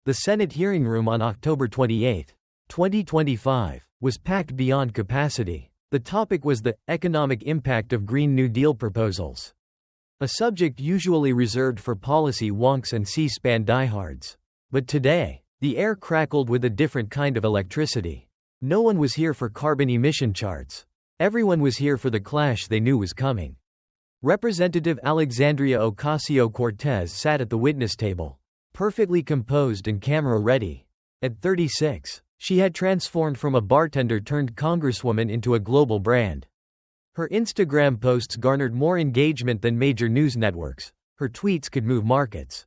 The Senate hearing room on October 28, 2025, was packed beyond capacity. The topic was the economic impact of Green New Deal proposals, a subject usually reserved for policy wonks and C-SPAN diehards. But today, the air crackled with a different kind of electricity. No one was here for carbon emission charts. Everyone was here for the clash they knew was coming. Representative Alexandria Ocasio-Cortez sat at the witness table, perfectly composed and camera-ready. At 36, she had transformed from a bartender turned congresswoman into a global brand. Her Instagram posts garnered more engagement than major news networks. Her tweets could move markets.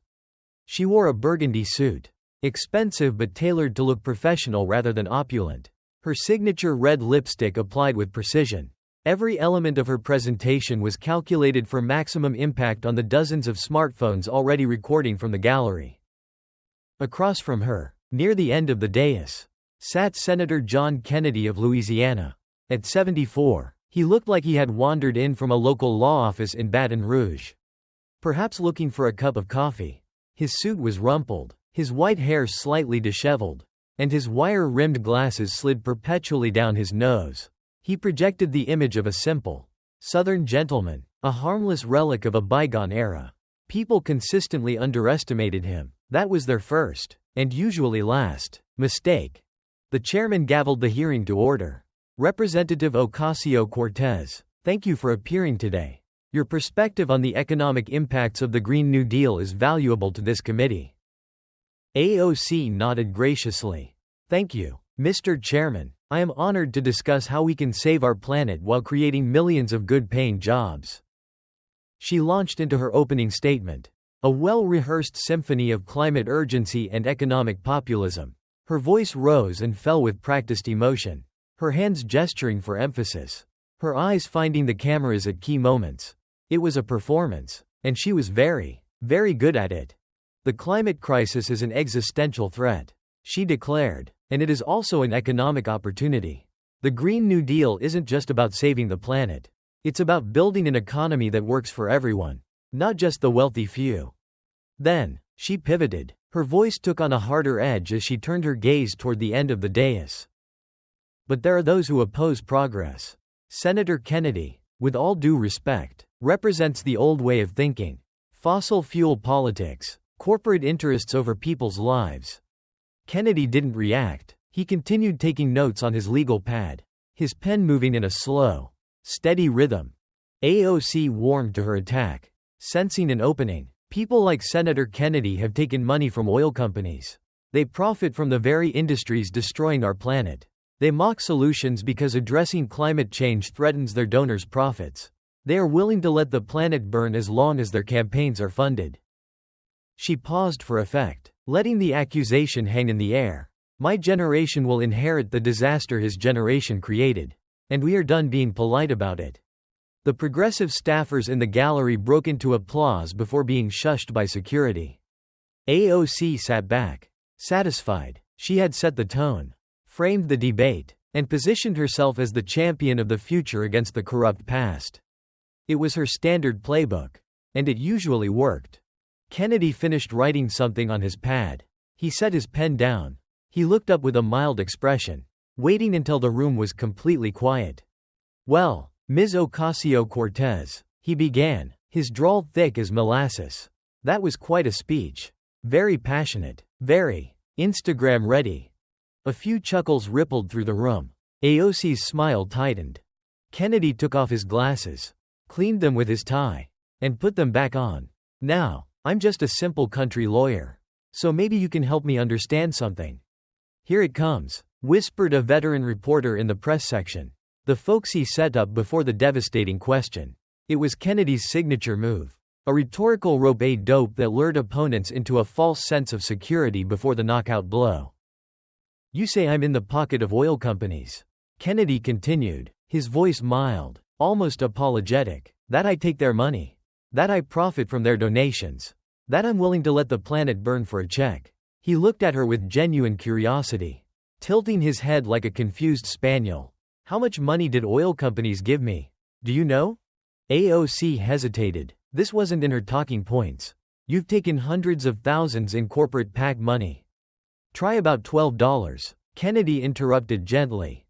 She wore a burgundy suit, expensive but tailored to look professional rather than opulent. Her signature red lipstick applied with precision. Every element of her presentation was calculated for maximum impact on the dozens of smartphones already recording from the gallery. Across from her, near the end of the dais, sat Senator John Kennedy of Louisiana. At 74, he looked like he had wandered in from a local law office in Baton Rouge, perhaps looking for a cup of coffee. His suit was rumpled, his white hair slightly disheveled, and his wire-rimmed glasses slid perpetually down his nose. He projected the image of a simple, Southern gentleman, a harmless relic of a bygone era. People consistently underestimated him. That was their first, and usually last, mistake. The chairman gavelled the hearing to order. Representative Ocasio-Cortez, thank you for appearing today. Your perspective on the economic impacts of the Green New Deal is valuable to this committee. AOC nodded graciously. Thank you, Mr. Chairman. I am honored to discuss how we can save our planet while creating millions of good-paying jobs. She launched into her opening statement, a well-rehearsed symphony of climate urgency and economic populism. Her voice rose and fell with practiced emotion, her hands gesturing for emphasis, her eyes finding the cameras at key moments. It was a performance, and she was very, very good at it. The climate crisis is an existential threat, she declared, and it is also an economic opportunity. The Green New Deal isn't just about saving the planet. It's about building an economy that works for everyone, not just the wealthy few. Then, she pivoted. Her voice took on a harder edge as she turned her gaze toward the end of the dais. But there are those who oppose progress. Senator Kennedy, with all due respect, represents the old way of thinking. Fossil fuel politics, corporate interests over people's lives. Kennedy didn't react. He continued taking notes on his legal pad, his pen moving in a slow, steady rhythm. AOC warmed to her attack, sensing an opening. People like Senator Kennedy have taken money from oil companies. They profit from the very industries destroying our planet. They mock solutions because addressing climate change threatens their donors' profits. They are willing to let the planet burn as long as their campaigns are funded. She paused for effect, letting the accusation hang in the air. My generation will inherit the disaster his generation created. And we are done being polite about it. The progressive staffers in the gallery broke into applause before being shushed by security. AOC sat back, satisfied. She had set the tone, framed the debate, and positioned herself as the champion of the future against the corrupt past. It was her standard playbook, and it usually worked. Kennedy finished writing something on his pad. He set his pen down. He looked up with a mild expression, waiting until the room was completely quiet. Well, Ms. Ocasio-Cortez, he began, his drawl thick as molasses. That was quite a speech. Very passionate, very Instagram-ready. A few chuckles rippled through the room. AOC's smile tightened. Kennedy took off his glasses, cleaned them with his tie, and put them back on. Now, I'm just a simple country lawyer. So maybe you can help me understand something. Here it comes, whispered a veteran reporter in the press section. The folksy setup before the devastating question. It was Kennedy's signature move. A rhetorical rope-a-dope that lured opponents into a false sense of security before the knockout blow. You say I'm in the pocket of oil companies. Kennedy continued, his voice mild, almost apologetic. That I take their money. That I profit from their donations. That I'm willing to let the planet burn for a check. He looked at her with genuine curiosity, tilting his head like a confused spaniel. How much money did oil companies give me? Do you know? AOC hesitated. This wasn't in her talking points. You've taken hundreds of thousands in corporate PAC money. Try about $12. Kennedy interrupted gently.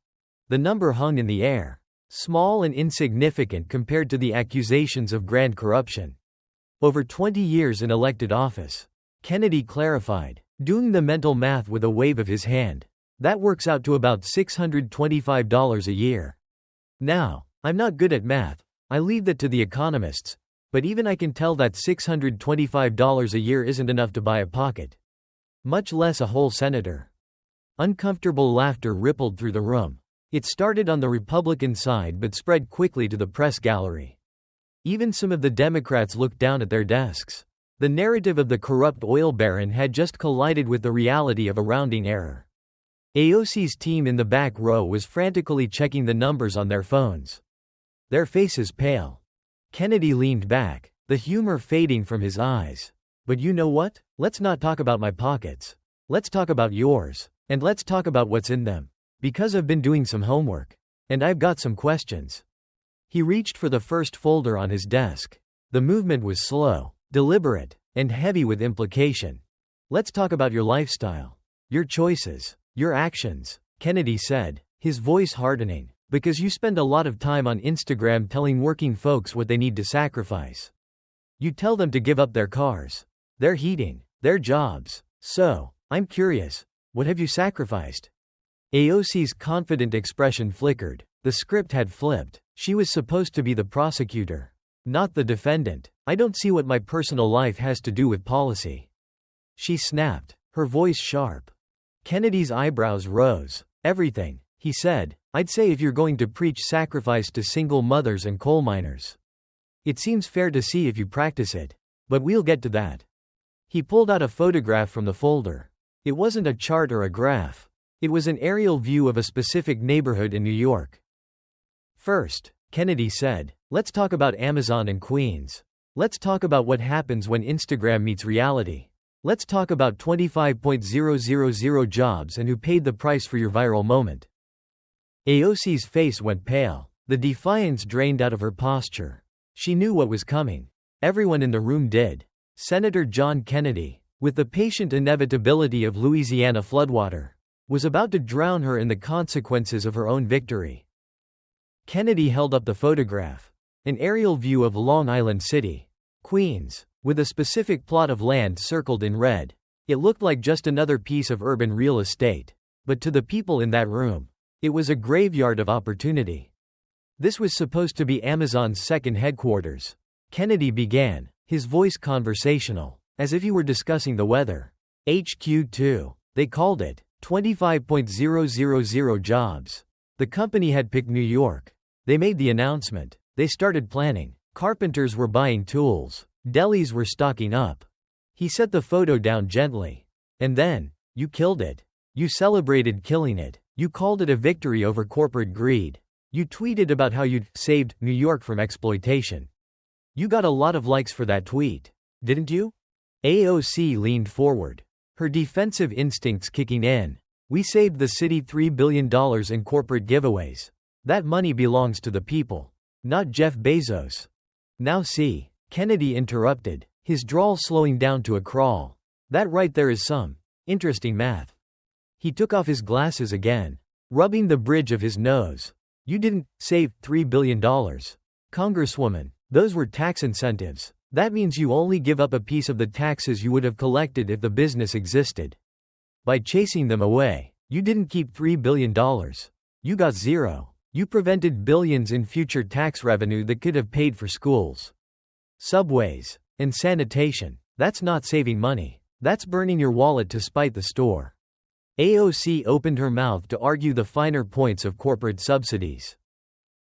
The number hung in the air. Small and insignificant compared to the accusations of grand corruption. Over 20 years in elected office. Kennedy clarified, doing the mental math with a wave of his hand. That works out to about $625 a year. Now, I'm not good at math. I leave that to the economists. But even I can tell that $625 a year isn't enough to buy a pocket. Much less a whole senator. Uncomfortable laughter rippled through the room. It started on the Republican side but spread quickly to the press gallery. Even some of the Democrats looked down at their desks. The narrative of the corrupt oil baron had just collided with the reality of a rounding error. AOC's team in the back row was frantically checking the numbers on their phones. Their faces pale. Kennedy leaned back, the humor fading from his eyes. But you know what? Let's not talk about my pockets. Let's talk about yours. And let's talk about what's in them. Because I've been doing some homework. And I've got some questions. He reached for the first folder on his desk. The movement was slow, deliberate, and heavy with implication. Let's talk about your lifestyle. Your choices. Your actions, Kennedy said, his voice hardening. Because you spend a lot of time on Instagram telling working folks what they need to sacrifice. You tell them to give up their cars, their heating, their jobs. So, I'm curious, what have you sacrificed? AOC's confident expression flickered. The script had flipped. She was supposed to be the prosecutor, not the defendant. I don't see what my personal life has to do with policy. She snapped, her voice sharp. Kennedy's eyebrows rose. Everything, he said. I'd say if you're going to preach sacrifice to single mothers and coal miners. It seems fair to see if you practice it. But we'll get to that. He pulled out a photograph from the folder. It wasn't a chart or a graph. It was an aerial view of a specific neighborhood in New York. First, Kennedy said, let's talk about Amazon and Queens. Let's talk about what happens when Instagram meets reality. Let's talk about 25,000 jobs and who paid the price for your viral moment. AOC's face went pale. The defiance drained out of her posture. She knew what was coming. Everyone in the room did. Senator John Kennedy, with the patient inevitability of Louisiana floodwater, was about to drown her in the consequences of her own victory. Kennedy held up the photograph. An aerial view of Long Island City, Queens, with a specific plot of land circled in red. It looked like just another piece of urban real estate. But to the people in that room, it was a graveyard of opportunity. This was supposed to be Amazon's second headquarters. Kennedy began, his voice conversational, as if he were discussing the weather. HQ2, they called it, 25,000 jobs. The company had picked New York. They made the announcement. They started planning. Carpenters were buying tools. Delis were stocking up. He set the photo down gently. And then, you killed it. You celebrated killing it. You called it a victory over corporate greed. You tweeted about how you'd saved New York from exploitation. You got a lot of likes for that tweet, didn't you? AOC leaned forward, her defensive instincts kicking in. We saved the city $3 billion in corporate giveaways. That money belongs to the people, not Jeff Bezos. Now see, Kennedy interrupted, his drawl slowing down to a crawl. That right there is some interesting math. He took off his glasses again, rubbing the bridge of his nose. You didn't save $3 billion. Congresswoman, those were tax incentives. That means you only give up a piece of the taxes you would have collected if the business existed. By chasing them away, you didn't keep $3 billion. You got zero. You prevented billions in future tax revenue that could have paid for schools, subways, and sanitation. That's not saving money. That's burning your wallet to spite the store. AOC opened her mouth to argue the finer points of corporate subsidies.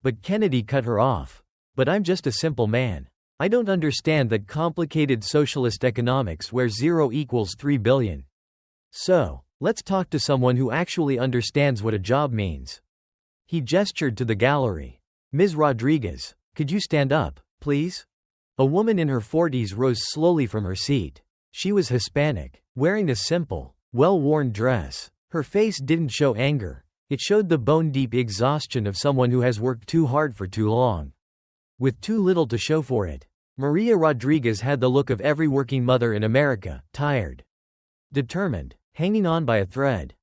But Kennedy cut her off. But I'm just a simple man. I don't understand that complicated socialist economics where 0 equals 3 billion. So, let's talk to someone who actually understands what a job means. He gestured to the gallery. Ms. Rodriguez, could you stand up, please? A woman in her 40s rose slowly from her seat. She was Hispanic, wearing a simple, well-worn dress. Her face didn't show anger. It showed the bone-deep exhaustion of someone who has worked too hard for too long, with too little to show for it. Maria Rodriguez had the look of every working mother in America, tired, determined, Hanging on by a thread.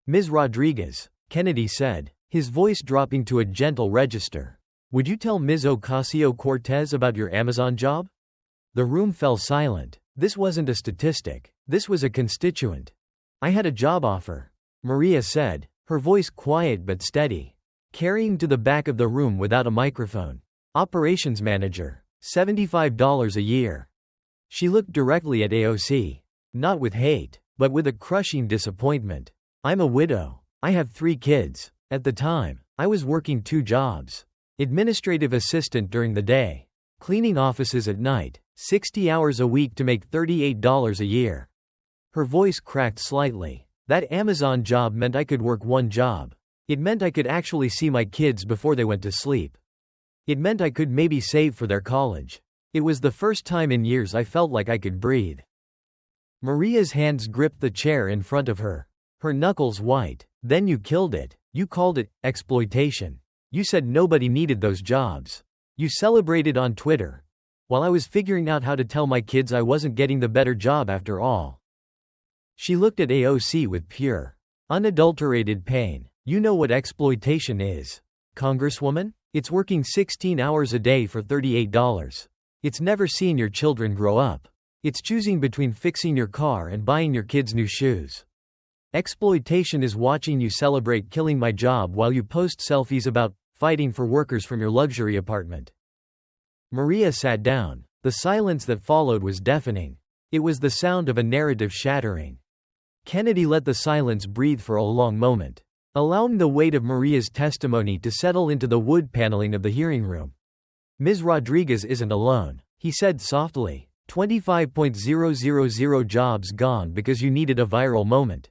Ms. Rodriguez, Kennedy said, his voice dropping to a gentle register. Would you tell Ms. Ocasio-Cortez about your Amazon job? The room fell silent. This wasn't a statistic. This was a constituent. I had a job offer, Maria said, her voice quiet but steady. Carrying to the back of the room without a microphone. Operations manager. $75 a year. She looked directly at AOC. Not with hate, but with a crushing disappointment. I'm a widow. I have 3 kids. At the time, I was working 2 jobs. Administrative assistant during the day. Cleaning offices at night. 60 hours a week to make $38 a year. Her voice cracked slightly. That Amazon job meant I could work 1 job. It meant I could actually see my kids before they went to sleep. It meant I could maybe save for their college. It was the first time in years I felt like I could breathe. Maria's hands gripped the chair in front of her. Her knuckles white. Then you killed it. You called it exploitation. You said nobody needed those jobs. You celebrated on Twitter. While I was figuring out how to tell my kids I wasn't getting the better job after all. She looked at AOC with pure, unadulterated pain. You know what exploitation is, Congresswoman? It's working 16 hours a day for $38. It's never seeing your children grow up. It's choosing between fixing your car and buying your kids new shoes. Exploitation is watching you celebrate killing my job while you post selfies about fighting for workers from your luxury apartment. Maria sat down. The silence that followed was deafening. It was the sound of a narrative shattering. Kennedy let the silence breathe for a long moment, allowing the weight of Maria's testimony to settle into the wood paneling of the hearing room. Ms. Rodriguez isn't alone, he said softly. 25,000 jobs gone because you needed a viral moment.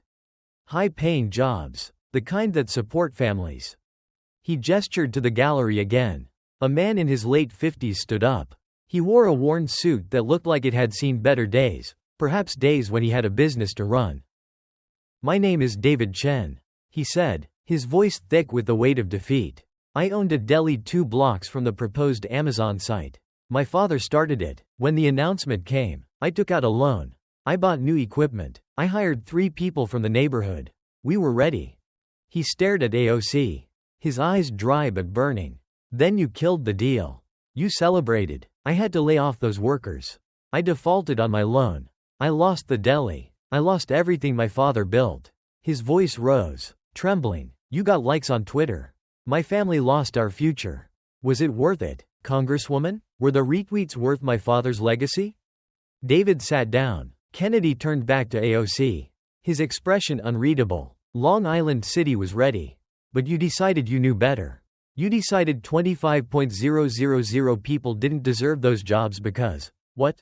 High-paying jobs. The kind that support families. He gestured to the gallery again. A man in his late 50s stood up. He wore a worn suit that looked like it had seen better days, perhaps days when he had a business to run. My name is David Chen, he said, his voice thick with the weight of defeat. I owned a deli 2 blocks from the proposed Amazon site. My father started it. When the announcement came, I took out a loan. I bought new equipment. I hired 3 people from the neighborhood. We were ready. He stared at AOC, his eyes dry but burning. Then you killed the deal. You celebrated. I had to lay off those workers. I defaulted on my loan. I lost the deli. I lost everything my father built. His voice rose, trembling. You got likes on Twitter. My family lost our future. Was it worth it, Congresswoman? Were the retweets worth my father's legacy? David sat down. Kennedy turned back to AOC, his expression unreadable. Long Island City was ready. But you decided you knew better. You decided 25,000 people didn't deserve those jobs because, what?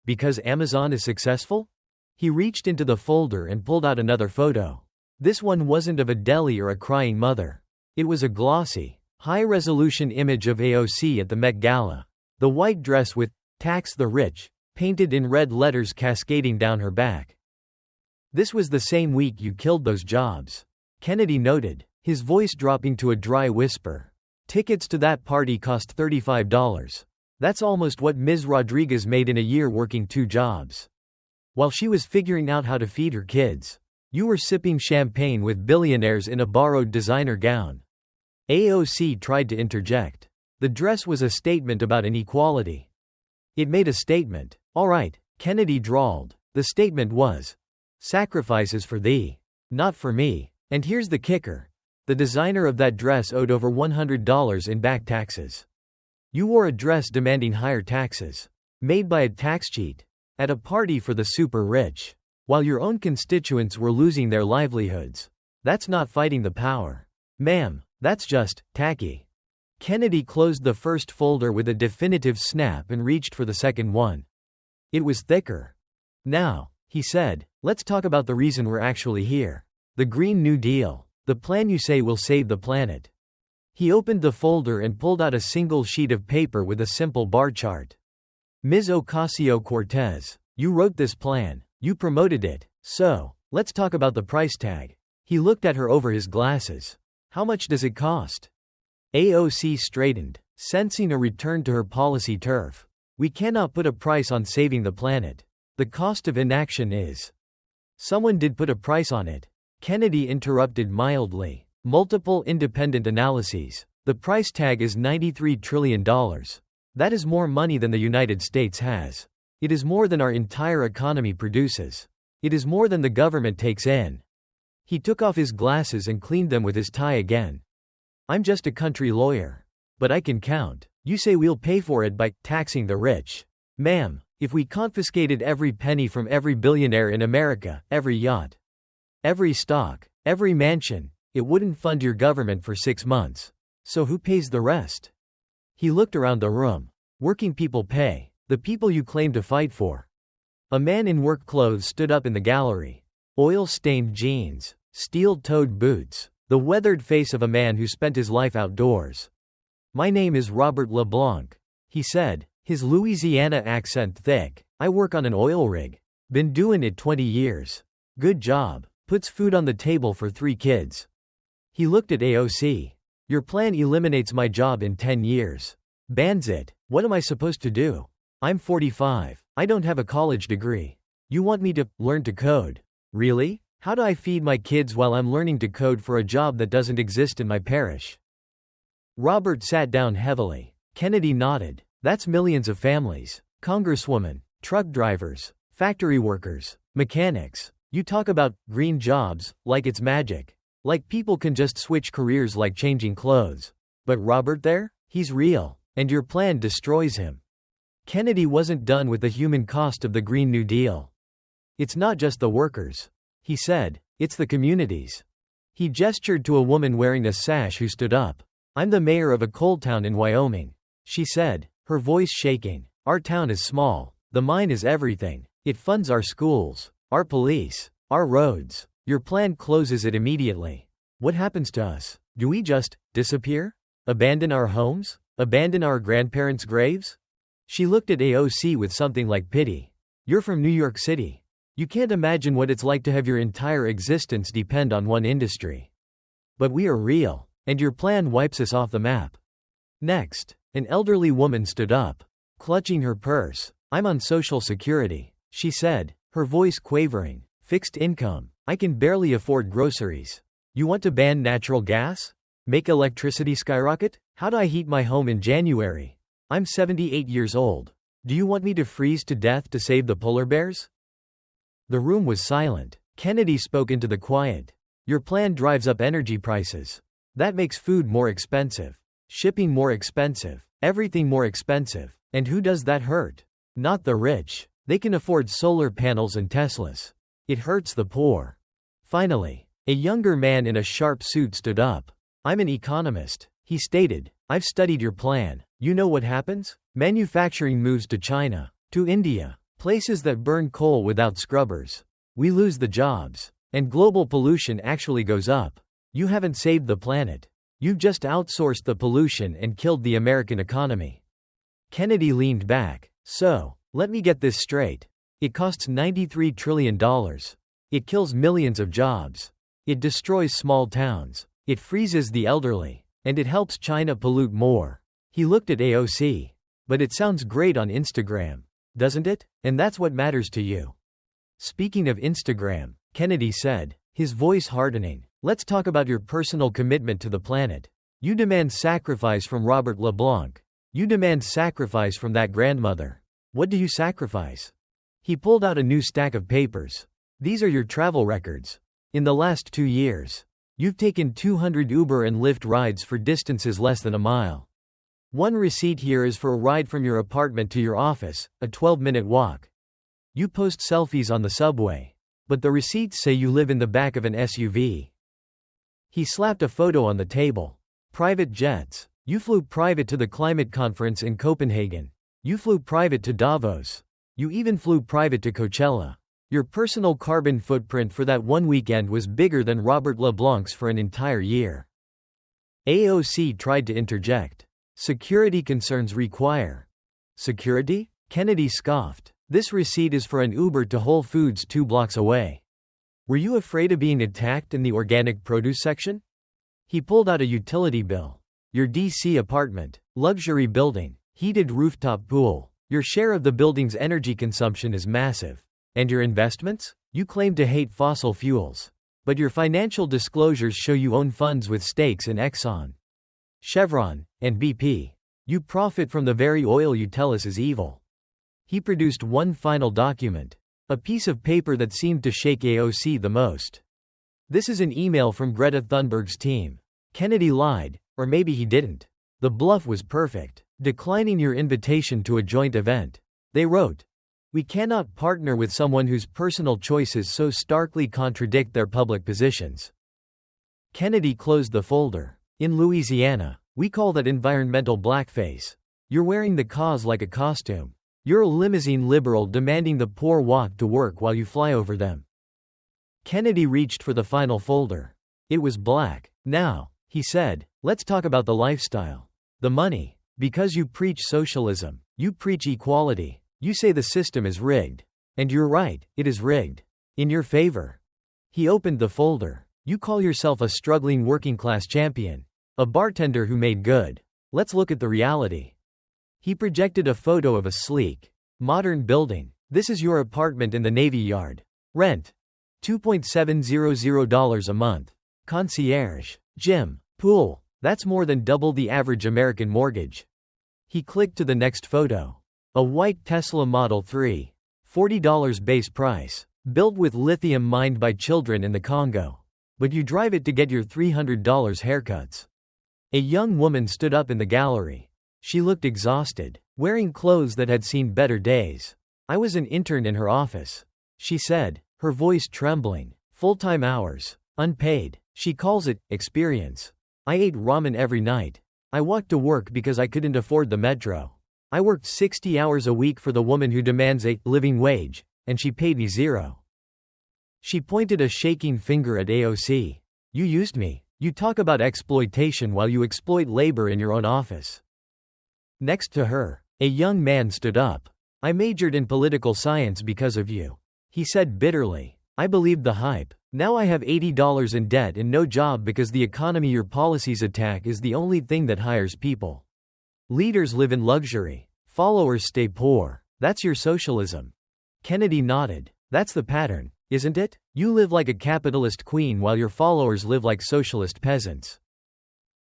Because Amazon is successful? He reached into the folder and pulled out another photo. This one wasn't of a deli or a crying mother. It was a glossy, high-resolution image of AOC at the Met Gala. The white dress with, "Tax the Rich," painted in red letters cascading down her back. This was the same week you killed those jobs, Kennedy noted, his voice dropping to a dry whisper. Tickets to that party cost $35. That's almost what Ms. Rodriguez made in a year working 2 jobs. While she was figuring out how to feed her kids, you were sipping champagne with billionaires in a borrowed designer gown. AOC tried to interject. The dress was a statement about inequality. It made a statement. All right, Kennedy drawled. The statement was, sacrifices for thee, not for me. And here's the kicker. The designer of that dress owed over $100 in back taxes. You wore a dress demanding higher taxes, made by a tax cheat, at a party for the super rich, while your own constituents were losing their livelihoods. That's not fighting the power. Ma'am, that's just tacky. Kennedy closed the first folder with a definitive snap and reached for the second one. It was thicker. Now, he said, let's talk about the reason we're actually here. The Green New Deal. The plan you say will save the planet. He opened the folder and pulled out a single sheet of paper with a simple bar chart. Ms. Ocasio-Cortez, you wrote this plan. You promoted it. So, let's talk about the price tag. He looked at her over his glasses. How much does it cost? AOC straightened, sensing a return to her policy turf. We cannot put a price on saving the planet. The cost of inaction is Someone did put a price on it. Kennedy interrupted mildly. Multiple independent analyses. The price tag is $93 trillion. That is more money than the United States has. It is more than our entire economy produces. It is more than the government takes in. He took off his glasses and cleaned them with his tie again. I'm just a country lawyer. But I can count. You say we'll pay for it by taxing the rich. Ma'am, if we confiscated every penny from every billionaire in America, every yacht, every stock, every mansion, it wouldn't fund your government for 6 months. So who pays the rest? He looked around the room. Working people pay. The people you claim to fight for. A man in work clothes stood up in the gallery. Oil-stained jeans, steel-toed boots, the weathered face of a man who spent his life outdoors. My name is Robert LeBlanc, he said, his Louisiana accent thick. I work on an oil rig. Been doing it 20 years. Good job. Puts food on the table for 3 kids. He looked at AOC. Your plan eliminates my job in 10 years. Bans it. What am I supposed to do? I'm 45. I don't have a college degree. You want me to learn to code? Really? How do I feed my kids while I'm learning to code for a job that doesn't exist in my parish? Robert sat down heavily. Kennedy nodded. That's millions of families. Congresswoman, truck drivers, factory workers, mechanics. You talk about green jobs like it's magic. Like people can just switch careers like changing clothes. But Robert there? He's real. And your plan destroys him. Kennedy wasn't done with the human cost of the Green New Deal. It's not just the workers, he said, it's the communities. He gestured to a woman wearing a sash who stood up. I'm the mayor of a coal town in Wyoming, she said, her voice shaking. Our town is small. The mine is everything. It funds our schools, our police, our roads. Your plan closes it immediately. What happens to us? Do we just disappear? Abandon our homes? Abandon our grandparents' graves? She looked at AOC with something like pity. You're from New York City. You can't imagine what it's like to have your entire existence depend on one industry. But we are real, and your plan wipes us off the map. Next, an elderly woman stood up, clutching her purse. I'm on Social Security, she said, her voice quavering. Fixed income. I can barely afford groceries. You want to ban natural gas? Make electricity skyrocket? How do I heat my home in January? I'm 78 years old. Do you want me to freeze to death to save the polar bears? The room was silent. Kennedy spoke into the quiet. Your plan drives up energy prices. That makes food more expensive. Shipping more expensive. Everything more expensive. And who does that hurt? Not the rich. They can afford solar panels and Teslas. It hurts the poor. Finally, a younger man in a sharp suit stood up. I'm an economist, he stated. I've studied your plan. You know what happens? Manufacturing moves to China, to India, places that burn coal without scrubbers. We lose the jobs. And global pollution actually goes up. You haven't saved the planet. You've just outsourced the pollution and killed the American economy. Kennedy leaned back. So, let me get this straight. It costs $93 trillion. It kills millions of jobs. It destroys small towns. It freezes the elderly. And it helps China pollute more. He looked at AOC. But it sounds great on Instagram, doesn't it? And that's what matters to you. Speaking of Instagram, Kennedy said, his voice hardening, let's talk about your personal commitment to the planet. You demand sacrifice from Robert LeBlanc. You demand sacrifice from that grandmother. What do you sacrifice? He pulled out a new stack of papers. These are your travel records. In the last 2 years, you've taken 200 Uber and Lyft rides for distances less than a mile. One receipt here is for a ride from your apartment to your office, a 12-minute walk. You post selfies on the subway. But the receipts say you live in the back of an SUV. He slapped a photo on the table. Private jets. You flew private to the climate conference in Copenhagen. You flew private to Davos. You even flew private to Coachella. Your personal carbon footprint for that one weekend was bigger than Robert LeBlanc's for an entire year. AOC tried to interject. Security concerns require. Security? Kennedy scoffed. This receipt is for an Uber to Whole Foods 2 blocks away. Were you afraid of being attacked in the organic produce section? He pulled out a utility bill. Your DC apartment, luxury building, heated rooftop pool. Your share of the building's energy consumption is massive. And your investments? You claim to hate fossil fuels. But your financial disclosures show you own funds with stakes in Exxon, Chevron, and BP. You profit from the very oil you tell us is evil. He produced one final document. A piece of paper that seemed to shake AOC the most. This is an email from Greta Thunberg's team. Kennedy lied, or maybe he didn't. The bluff was perfect. Declining your invitation to a joint event. They wrote, "We cannot partner with someone whose personal choices so starkly contradict their public positions." Kennedy closed the folder. In Louisiana, we call that environmental blackface. You're wearing the cause like a costume. You're a limousine liberal demanding the poor walk to work while you fly over them. Kennedy reached for the final folder. It was black. "Now," he said, "let's talk about the lifestyle. The money. Because you preach socialism. You preach equality. You say the system is rigged. And you're right, it is rigged. In your favor." He opened the folder. "You call yourself a struggling working-class champion. A bartender who made good. Let's look at the reality." He projected a photo of a sleek, modern building. "This is your apartment in the Navy Yard. Rent. $2,700 a month. Concierge. Gym. Pool. That's more than double the average American mortgage." He clicked to the next photo. A white Tesla Model 3. $40 base price. Built with lithium mined by children in the Congo. But you drive it to get your $300 haircuts. A young woman stood up in the gallery. She looked exhausted, wearing clothes that had seen better days. "I was an intern in her office," she said, her voice trembling. "Full-time hours. Unpaid. She calls it experience. I ate ramen every night. I walked to work because I couldn't afford the metro. I worked 60 hours a week for the woman who demands a living wage, and she paid me zero." She pointed a shaking finger at AOC. "You used me. You talk about exploitation while you exploit labor in your own office." Next to her, a young man stood up. "I majored in political science because of you," he said bitterly. "I believed the hype. Now I have $80 in debt and no job because the economy your policies attack is the only thing that hires people. Leaders live in luxury. Followers stay poor. That's your socialism." Kennedy nodded. "That's the pattern, isn't it? You live like a capitalist queen while your followers live like socialist peasants."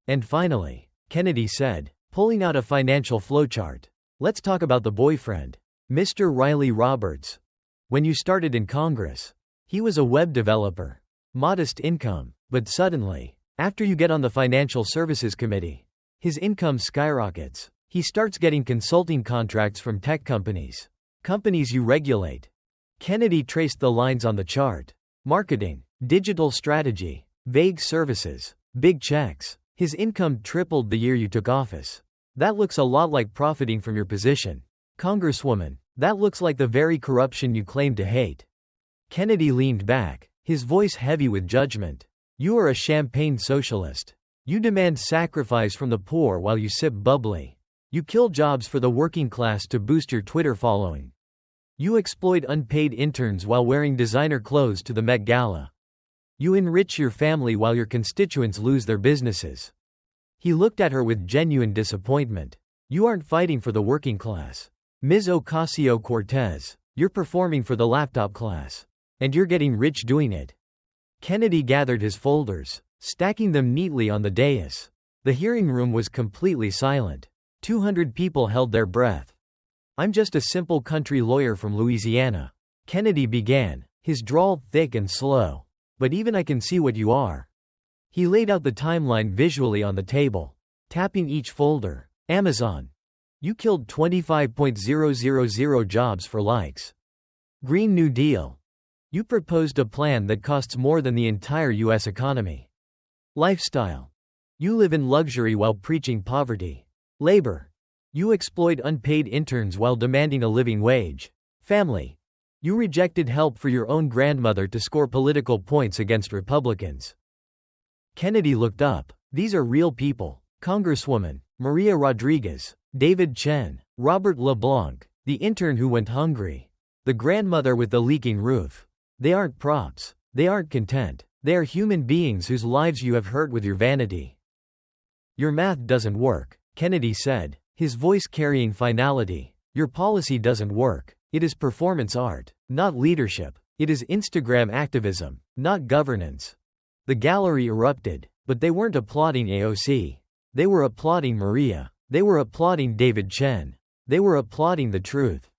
And finally, Kennedy said, pulling out a financial flowchart, "Let's talk about the boyfriend. Mr. Riley Roberts. When you started in Congress, he was a web developer. Modest income. But suddenly, after you get on the Financial Services Committee, his income skyrockets. He starts getting consulting contracts from tech companies. Companies you regulate." Kennedy traced the lines on the chart. Marketing, digital strategy, vague services, big checks. His income tripled the year you took office. That looks a lot like profiting from your position. Congresswoman, that looks like the very corruption you claim to hate. Kennedy leaned back, his voice heavy with judgment. "You are a champagne socialist. You demand sacrifice from the poor while you sip bubbly. You kill jobs for the working class to boost your Twitter following. You exploit unpaid interns while wearing designer clothes to the Met Gala. You enrich your family while your constituents lose their businesses." He looked at her with genuine disappointment. "You aren't fighting for the working class, Ms. Ocasio-Cortez. You're performing for the laptop class. And you're getting rich doing it." Kennedy gathered his folders, stacking them neatly on the dais. The hearing room was completely silent. 200 people held their breath. "I'm just a simple country lawyer from Louisiana," Kennedy began, his drawl thick and slow. "But even I can see what you are." He laid out the timeline visually on the table, tapping each folder. "Amazon. You killed 25,000 jobs for likes. Green New Deal. You proposed a plan that costs more than the entire U.S. economy. Lifestyle. You live in luxury while preaching poverty. Labor. You exploit unpaid interns while demanding a living wage. Family. You rejected help for your own grandmother to score political points against Republicans." Kennedy looked up. "These are real people. Congresswoman Maria Rodriguez, David Chen, Robert LeBlanc, the intern who went hungry, the grandmother with the leaking roof. They aren't props. They aren't content. They are human beings whose lives you have hurt with your vanity." "Your math doesn't work," Kennedy said, his voice carrying finality. "Your policy doesn't work. It is performance art, not leadership. It is Instagram activism, not governance. The gallery erupted, but they weren't applauding AOC. They were applauding Maria. They were applauding David Chen. They were applauding the truth.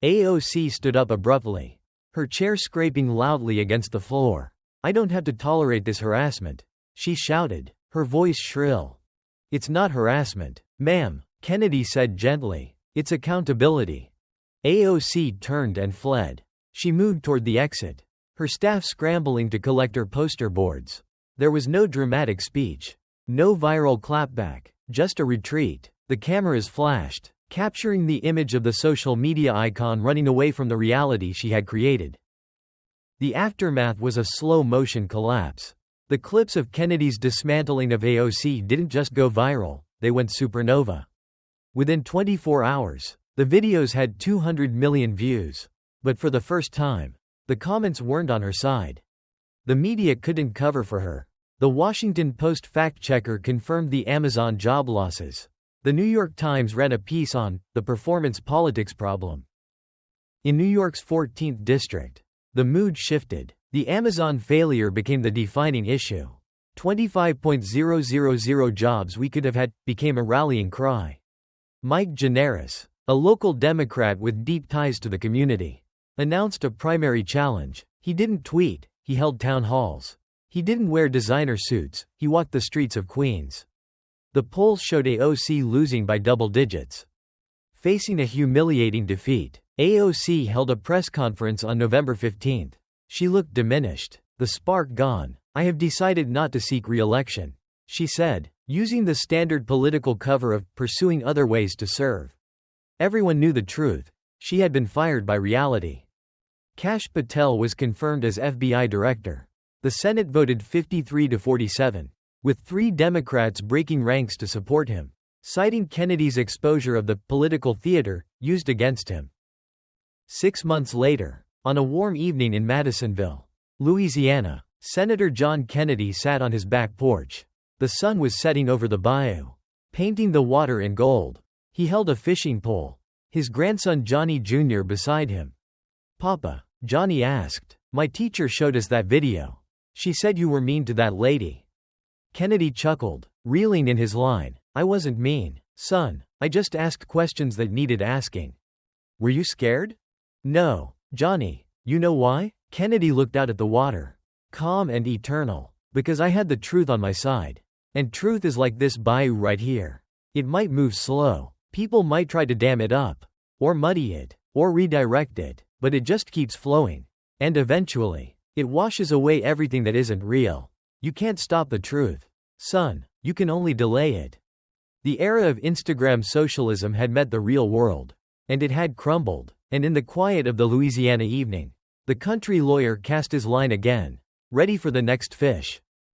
AOC stood up abruptly, her chair scraping loudly against the floor. "I don't have to tolerate this harassment," she shouted, her voice shrill. "It's not harassment, ma'am," Kennedy said gently. "It's accountability." AOC turned and fled. She moved toward the exit, her staff scrambling to collect her poster boards. There was no dramatic speech, no viral clapback, just a retreat. The cameras flashed, capturing the image of the social media icon running away from the reality she had created. The aftermath was a slow-motion collapse. The clips of Kennedy's dismantling of AOC didn't just go viral, they went supernova. Within 24 hours, the videos had 200 million views. But for the first time, the comments weren't on her side. The media couldn't cover for her. The Washington Post fact-checker confirmed the Amazon job losses. The New York Times ran a piece on the performance politics problem. In New York's 14th district, the mood shifted. The Amazon failure became the defining issue. 25,000 jobs we could have had became a rallying cry. Mike Generis, a local Democrat with deep ties to the community, announced a primary challenge. He didn't tweet, he held town halls. He didn't wear designer suits, he walked the streets of Queens. The polls showed AOC losing by double digits. Facing a humiliating defeat, AOC held a press conference on November 15. She looked diminished, the spark gone. "I have decided not to seek re-election," she said, using the standard political cover of pursuing other ways to serve. Everyone knew the truth. She had been fired by reality. Kash Patel was confirmed as FBI director. The Senate voted 53-47, with 3 Democrats breaking ranks to support him, citing Kennedy's exposure of the political theater used against him. 6 months later, on a warm evening in Madisonville, Louisiana, Senator John Kennedy sat on his back porch. The sun was setting over the bayou, painting the water in gold. He held a fishing pole, his grandson Johnny Jr. beside him. "Papa," Johnny asked, "my teacher showed us that video. She said you were mean to that lady." Kennedy chuckled, reeling in his line. "I wasn't mean, son. I just asked questions that needed asking." "Were you scared?" "No, Johnny. You know why?" Kennedy looked out at the water, calm and eternal. "Because I had the truth on my side. And truth is like this bayou right here. It might move slow. People might try to dam it up, or muddy it, or redirect it, but it just keeps flowing. And eventually, it washes away everything that isn't real. You can't stop the truth, son. You can only delay it." The era of Instagram socialism had met the real world. And it had crumbled. And in the quiet of the Louisiana evening, the country lawyer cast his line again, ready for the next fish.